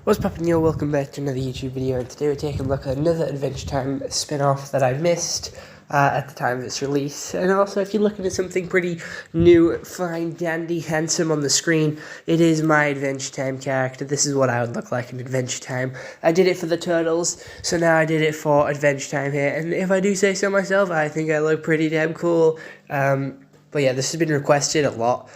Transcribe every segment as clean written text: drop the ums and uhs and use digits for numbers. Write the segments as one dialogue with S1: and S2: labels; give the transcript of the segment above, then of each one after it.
S1: What's poppin', yo? Welcome back to another YouTube video, and today we're taking a look at another Adventure Time spin-off that I missed at the time of its release. And also, if you're looking at something pretty new, fine, dandy, handsome on the screen, it is my Adventure Time character. This is what I would look like in Adventure Time. I did it for the Turtles, so now I did it for Adventure Time here, and if I do say so myself, I think I look pretty damn cool. But yeah, this has been requested a lot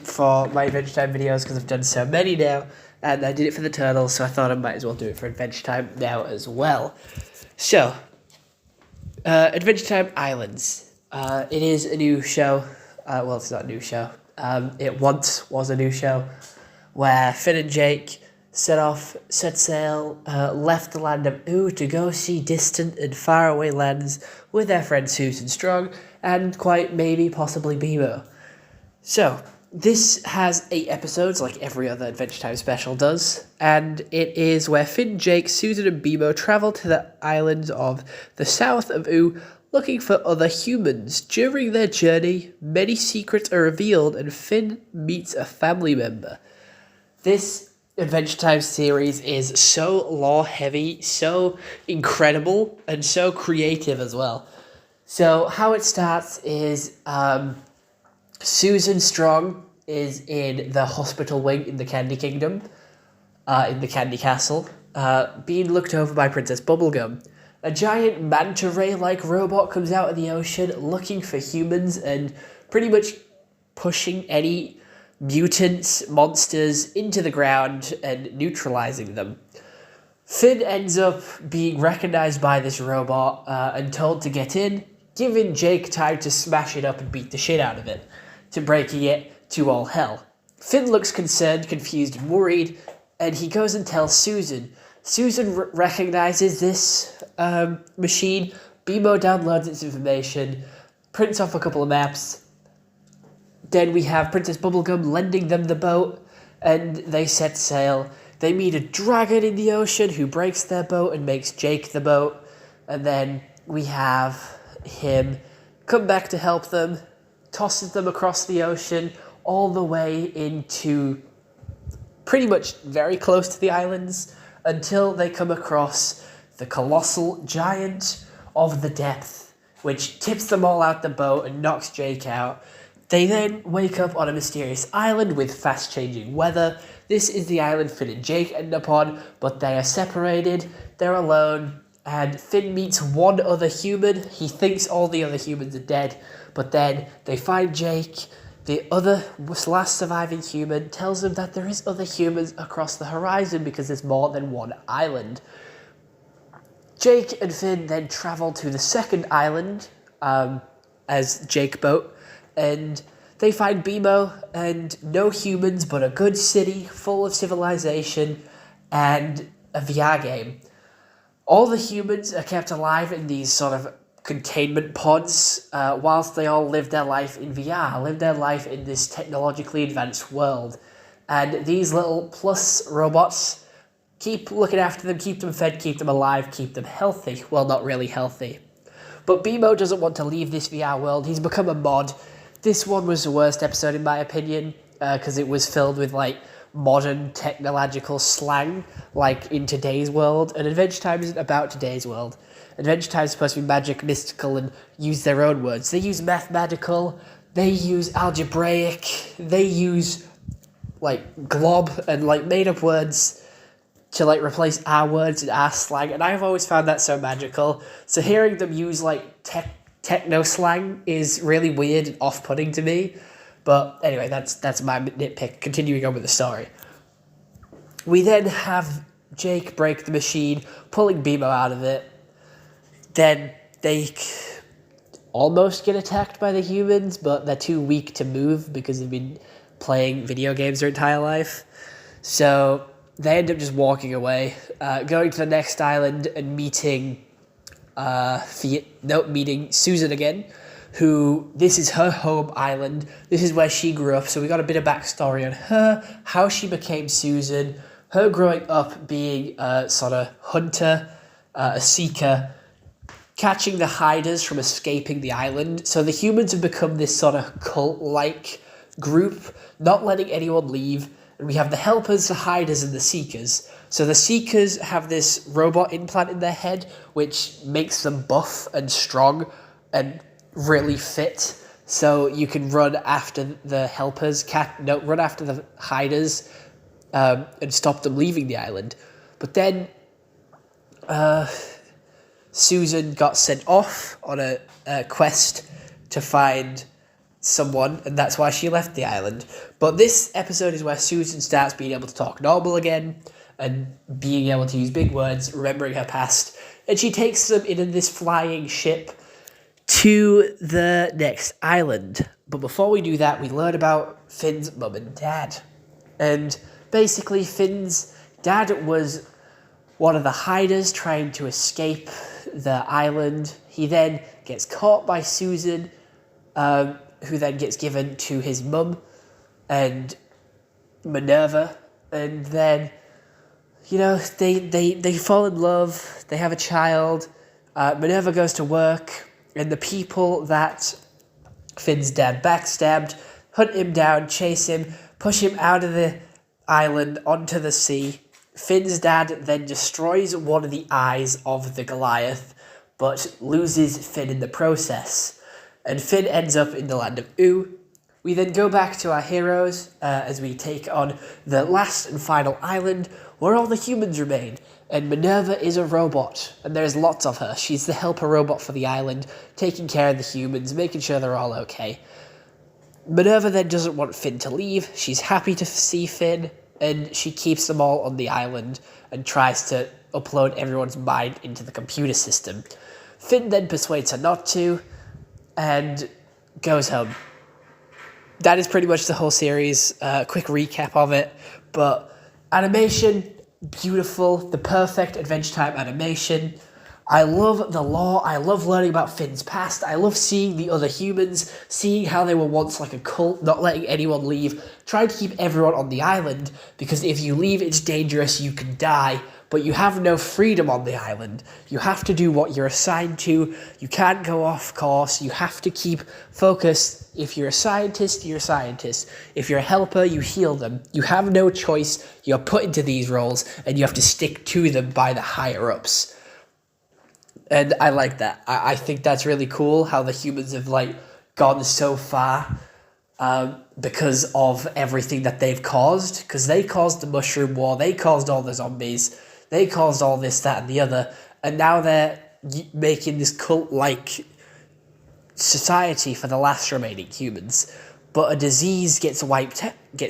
S1: for my Adventure Time videos because I've done so many now. And I did it for the Turtles, so I thought I might as well do it for Adventure Time now as well. So, Adventure Time Islands. It is a new show. Well, it's not a new show. It once was a new show where Finn and Jake set sail, left the land of Ooo to go see distant and faraway lands with their friend Susan Strong and quite maybe possibly Bebo. So, this has 8 episodes, like every other Adventure Time special does, and it is where Finn, Jake, Susan, and Bebo travel to the islands of the south of Ooo looking for other humans. During their journey, many secrets are revealed, and Finn meets a family member. This Adventure Time series is so lore-heavy, so incredible, and so creative as well. So, how it starts is Susan Strong is in the hospital wing in the Candy Kingdom, in the Candy Castle, being looked over by Princess Bubblegum. A giant manta ray-like robot comes out of the ocean looking for humans and pretty much pushing any mutants, monsters into the ground and neutralizing them. Finn ends up being recognized by this robot and told to get in, giving Jake time to smash it up and beat the shit out of it, to breaking it to all hell. Finn looks concerned, confused, and worried, and he goes and tells Susan. Susan recognizes this machine. Bebo downloads its information, prints off a couple of maps. Then we have Princess Bubblegum lending them the boat, and they set sail. They meet a dragon in the ocean who breaks their boat and makes Jake the boat. And then we have him come back to help them, tosses them across the ocean all the way into pretty much very close to the islands until they come across the colossal giant of the depth, which tips them all out the boat and knocks Jake out. They then wake up on a mysterious island with fast-changing weather. This is the island Finn and Jake end up on, but they are separated, they're alone, and Finn meets one other human. He thinks all the other humans are dead, but then they find Jake. The last surviving human tells them that there is other humans across the horizon because there's more than one island. Jake and Finn then travel to the second island as Jake boat, and they find Bebo and no humans but a good city full of civilization and a VR game. All the humans are kept alive in these sort of containment pods whilst they all live their life in VR, live their life in this technologically advanced world. And these little plus robots keep looking after them, keep them fed, keep them alive, keep them healthy. Well, not really healthy. But Bebo doesn't want to leave this VR world. He's become a mod. This one was the worst episode in my opinion because it was filled with like modern technological slang like in today's world, and Adventure Time isn't about today's world. Adventure Time is supposed to be magic, mystical, and use their own words. They use mathematical, they use algebraic, they use like glob and like made up words to like replace our words and our slang, and I've always found that so magical. So hearing them use like techno slang is really weird and off-putting to me. But anyway, that's my nitpick. Continuing on with the story. We then have Jake break the machine, pulling Bebo out of it. Then they almost get attacked by the humans, but they're too weak to move because they've been playing video games their entire life. So they end up just walking away, going to the next island and meeting Susan again, who, this is her home island. This is where she grew up, so we got a bit of backstory on her, how she became Susan, her growing up being a sort of hunter, a seeker, catching the hiders from escaping the island. So the humans have become this sort of cult-like group, not letting anyone leave, And we have the helpers, the hiders, and the seekers. So the seekers have this robot implant in their head, which makes them buff and strong and really fit. So you can run after the helpers, run after the hiders, and stop them leaving the island. But then Susan got sent off on a quest to find someone, and that's why she left the island. But this episode is where Susan starts being able to talk normal again and being able to use big words, remembering her past, and she takes them in this flying ship to the next island. But before we do that, we learn about Finn's mum and dad. And basically, Finn's dad was one of the hiders trying to escape the island. He then gets caught by Susan, who then gets given to his mum and Minerva. And then, they fall in love. They have a child. Minerva goes to work. And the people that Finn's dad backstabbed hunt him down, chase him, push him out of the island onto the sea. Finn's dad then destroys one of the eyes of the Goliath, but loses Finn in the process. And Finn ends up in the land of Oo. We then go back to our heroes as we take on the last and final island where all the humans remain. And Minerva is a robot, and there's lots of her. She's the helper robot for the island, taking care of the humans, making sure they're all okay. Minerva then doesn't want Finn to leave. She's happy to see Finn, and she keeps them all on the island and tries to upload everyone's mind into the computer system. Finn then persuades her not to, and goes home. That is pretty much the whole series. Quick recap of it, but animation, beautiful, the perfect Adventure Time animation. I love the lore. I love learning about Finn's past. I love seeing the other humans, seeing how they were once like a cult, not letting anyone leave, trying to keep everyone on the island, because if you leave, it's dangerous, you can die, but you have no freedom on the island. You have to do what you're assigned to. You can't go off course. You have to keep focused. If you're a scientist, you're a scientist. If you're a helper, you heal them. You have no choice. You're put into these roles, and you have to stick to them by the higher-ups. And I like that. I think that's really cool, how the humans have, gone so far because of everything that they've caused. Because they caused the Mushroom War. They caused all the zombies. They caused all this, that, and the other. And now they're making this cult-like society for the last remaining humans. But a disease gets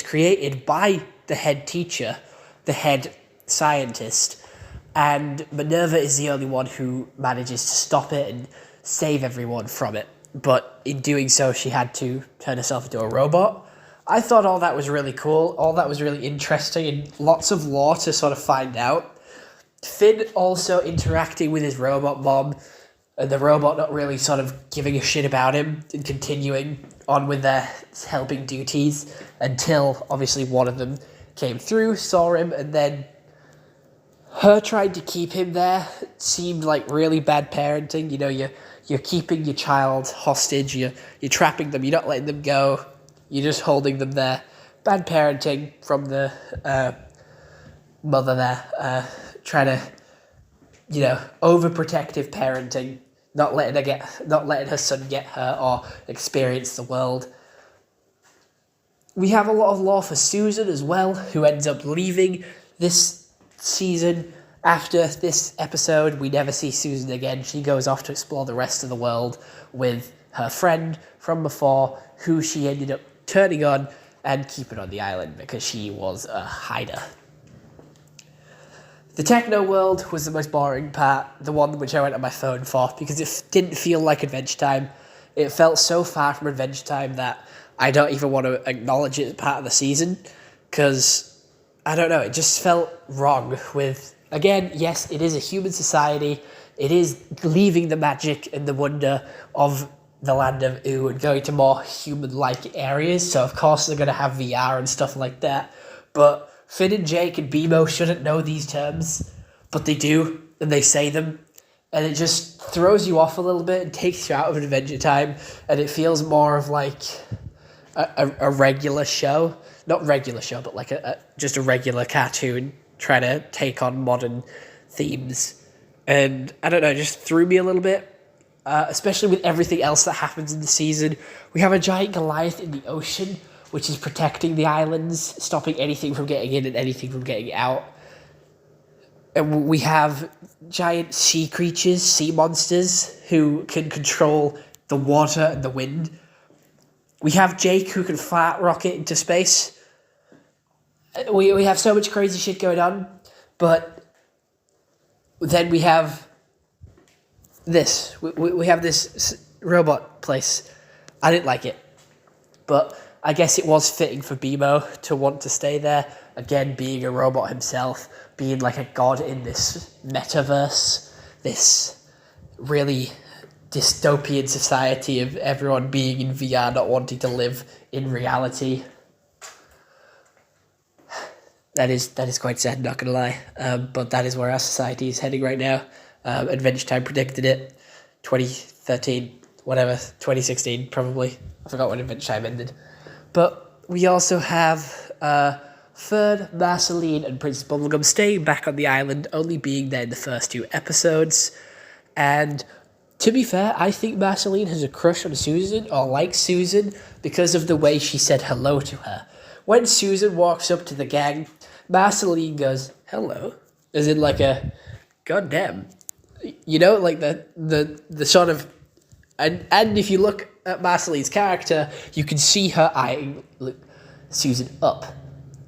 S1: created by the head teacher, the head scientist, and Minerva is the only one who manages to stop it and save everyone from it. But in doing so, she had to turn herself into a robot. I thought all that was really cool. All that was really interesting and lots of lore to sort of find out. Finn also interacting with his robot mom, and the robot not really sort of giving a shit about him and continuing on with their helping duties until obviously one of them came through, saw him, and then her trying to keep him there seemed like really bad parenting. You're keeping your child hostage, you're trapping them, you're not letting them go, you're just holding them there. Bad parenting from the mother there, trying to, overprotective parenting, not letting her son get hurt or experience the world. We have a lot of lore for Susan as well, who ends up leaving this season. After this episode, we never see Susan again. She goes off to explore the rest of the world with her friend from before, who she ended up turning on and keeping on the island because she was a hider. The techno world was the most boring part, the one which I went on my phone for, because it didn't feel like Adventure Time. It felt so far from Adventure Time that I don't even want to acknowledge it as part of the season, because, I don't know, it just felt wrong with, again, yes, it is a human society, it is leaving the magic and the wonder of the land of Oo and going to more human-like areas, so of course they're going to have VR and stuff like that, but Finn and Jake and Bimo shouldn't know these terms, but they do, and they say them, and it just throws you off a little bit and takes you out of Adventure Time, and it feels more of like a regular show, not regular show, but like just a regular cartoon trying to take on modern themes, and I don't know, it just threw me a little bit. Especially with everything else that happens in the season. We have a giant Goliath in the ocean, which is protecting the islands, stopping anything from getting in and anything from getting out. And we have giant sea creatures, sea monsters, who can control the water and the wind. We have Jake, who can flat rocket into space. We have so much crazy shit going on, but then we have this. We have this robot place. I didn't like it, but I guess it was fitting for Bimo to want to stay there. Again, being a robot himself, being like a god in this metaverse, this really dystopian society of everyone being in VR, not wanting to live in reality. That is quite sad, not gonna lie. But that is where our society is heading right now. Adventure Time predicted it, 2013, whatever, 2016 probably. I forgot when Adventure Time ended. But we also have Fern, Marceline, and Princess Bubblegum staying back on the island, only being there in the first 2 episodes. And to be fair, I think Marceline has a crush on Susan, or likes Susan, because of the way she said hello to her. When Susan walks up to the gang, Marceline goes, hello, as in like a, goddamn. You know, like the sort of, and if you look at Marceline's character, you can see her eyeing Susan up.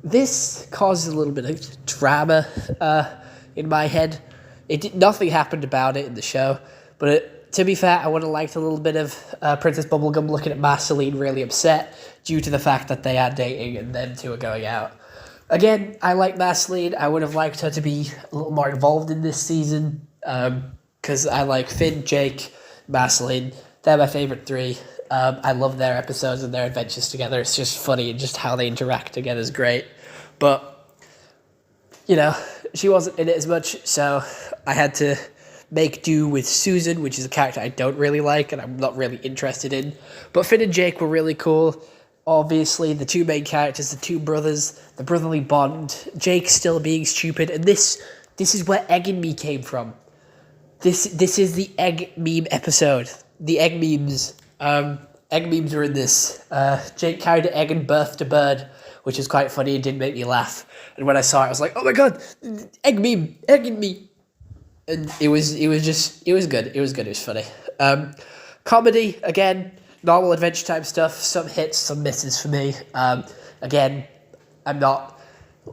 S1: This causes a little bit of drama in my head. Nothing happened about it in the show, but to be fair, I would have liked a little bit of Princess Bubblegum looking at Marceline really upset due to the fact that they are dating and them two are going out. Again, I like Marceline. I would have liked her to be a little more involved in this season, because I like Finn, Jake, Marceline. They're my favourite 3. I love their episodes and their adventures together. It's just funny, and just how they interact together is great. But, you know, she wasn't in it as much, so I had to make do with Susan, which is a character I don't really like and I'm not really interested in. But Finn and Jake were really cool. Obviously, the 2 main characters, the 2 brothers, the brotherly bond, Jake still being stupid, and this is where Egg and Me came from. This is the egg meme episode. The egg memes. Egg memes were in this. Jake carried an egg and birthed a bird, which is quite funny and did make me laugh. And when I saw it, I was like, oh my god, egg meme, egg and me. And it was good. It was funny. Comedy, again, normal Adventure Time stuff. Some hits, some misses for me. Again, I'm not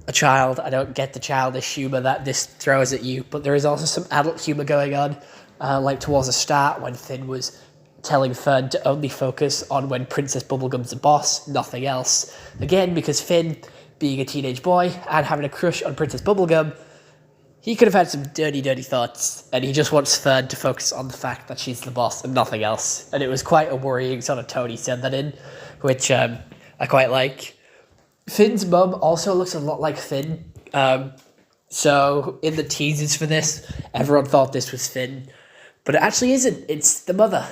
S1: a child. I don't get the childish humour that this throws at you, but there is also some adult humour going on, like towards the start when Finn was telling Fern to only focus on when Princess Bubblegum's the boss, nothing else. Again, because Finn, being a teenage boy and having a crush on Princess Bubblegum, he could have had some dirty, dirty thoughts, and he just wants Fern to focus on the fact that she's the boss and nothing else. And it was quite a worrying sort of tone he said that in, which I quite like. Finn's mum also looks a lot like Finn. So in the teasers for this, everyone thought this was Finn, but it actually isn't. It's the mother.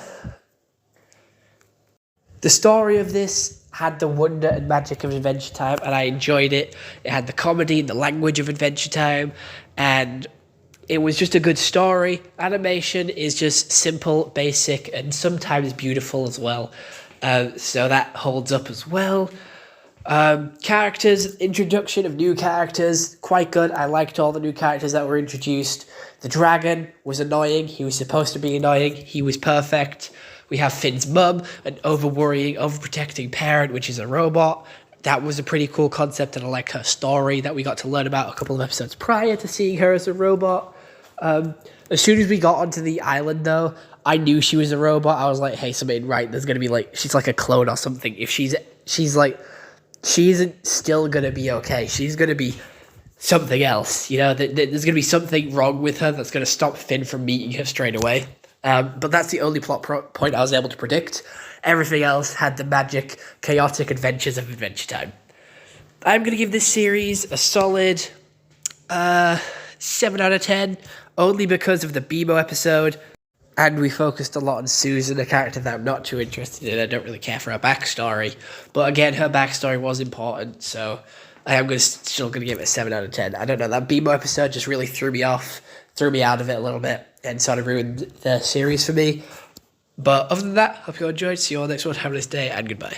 S1: The story of this had the wonder and magic of Adventure Time, and I enjoyed it. It had the comedy and the language of Adventure Time, and it was just a good story. Animation is just simple, basic, and sometimes beautiful as well. So that holds up as well. Characters, introduction of new characters, quite good. I liked all the new characters that were introduced. The dragon was annoying. He was supposed to be annoying. He was perfect. We have Finn's mum, an over-worrying, over-protecting parent, which is a robot. That was a pretty cool concept, and I like her story that we got to learn about a couple of episodes prior to seeing her as a robot. As soon as we got onto the island, though, I knew she was a robot. I was like, hey, something right. There's going to be, like, she's like a clone or something. If she's like, she isn't still going to be okay. She's going to be something else. You know, there's going to be something wrong with her that's going to stop Finn from meeting her straight away. But that's the only plot point I was able to predict. Everything else had the magic, chaotic adventures of Adventure Time. I'm going to give this series a solid 7 out of 10, only because of the Bimo episode. And we focused a lot on Susan, a character that I'm not too interested in. I don't really care for her backstory. But again, her backstory was important, so I am still going to give it a 7 out of 10. I don't know, that BMO episode just really threw me off, threw me out of it a little bit, and sort of ruined the series for me. But other than that, hope you all enjoyed. See you all next one. Have a nice day, and goodbye.